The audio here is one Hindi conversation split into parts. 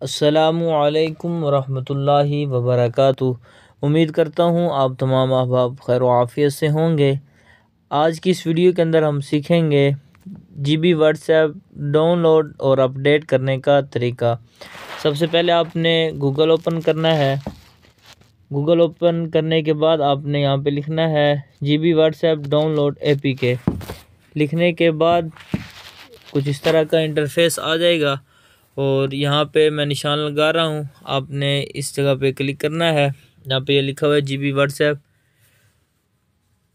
अस्सलामुअलैकुम वरहमतुल्लाहि वबरकातुहू। उम्मीद करता हूँ आप तमाम अहबाब खैर व आफियत से होंगे। आज की इस वीडियो के अंदर हम सीखेंगे जीबी व्हाट्सएप डाउनलोड और अपडेट करने का तरीका। सबसे पहले आपने गूगल ओपन करना है। गूगल ओपन करने के बाद आपने यहाँ पे लिखना है जीबी व्हाट्सएप डाउनलोड एपीके। लिखने के बाद कुछ इस तरह का इंटरफेस आ जाएगा और यहाँ पे मैं निशान लगा रहा हूँ। आपने इस जगह पे क्लिक करना है जहाँ पे ये लिखा हुआ है जीबी व्हाट्सएप।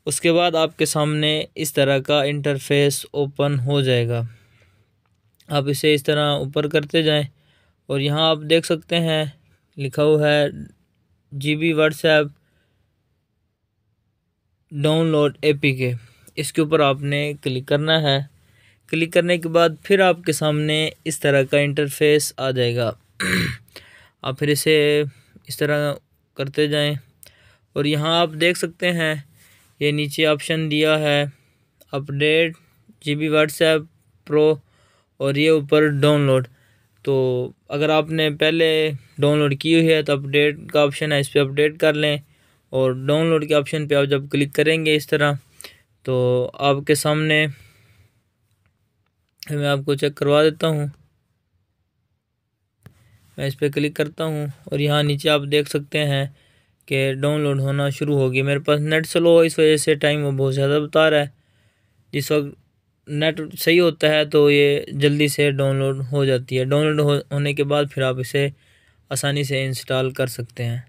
उसके बाद आपके सामने इस तरह का इंटरफेस ओपन हो जाएगा। आप इसे इस तरह ऊपर करते जाएं और यहाँ आप देख सकते हैं लिखा हुआ है जीबी व्हाट्सएप डाउनलोड एपीके। इसके ऊपर आपने क्लिक करना है। क्लिक करने के बाद फिर आपके सामने इस तरह का इंटरफेस आ जाएगा। आप फिर इसे इस तरह करते जाएं और यहाँ आप देख सकते हैं ये नीचे ऑप्शन दिया है अपडेट जीबी व्हाट्सएप प्रो और ये ऊपर डाउनलोड। तो अगर आपने पहले डाउनलोड की हुई है तो अपडेट का ऑप्शन है, इस पर अपडेट कर लें। और डाउनलोड के ऑप्शन पे आप जब क्लिक करेंगे इस तरह तो आपके सामने मैं आपको चेक करवा देता हूँ। मैं इस पर क्लिक करता हूँ और यहाँ नीचे आप देख सकते हैं कि डाउनलोड होना शुरू हो गया। मेरे पास नेट स्लो हो इस वजह से टाइम वो बहुत ज़्यादा बता रहा है। जिस वक्त नेट सही होता है तो ये जल्दी से डाउनलोड हो जाती है। डाउनलोड होने के बाद फिर आप इसे आसानी से इंस्टॉल कर सकते हैं।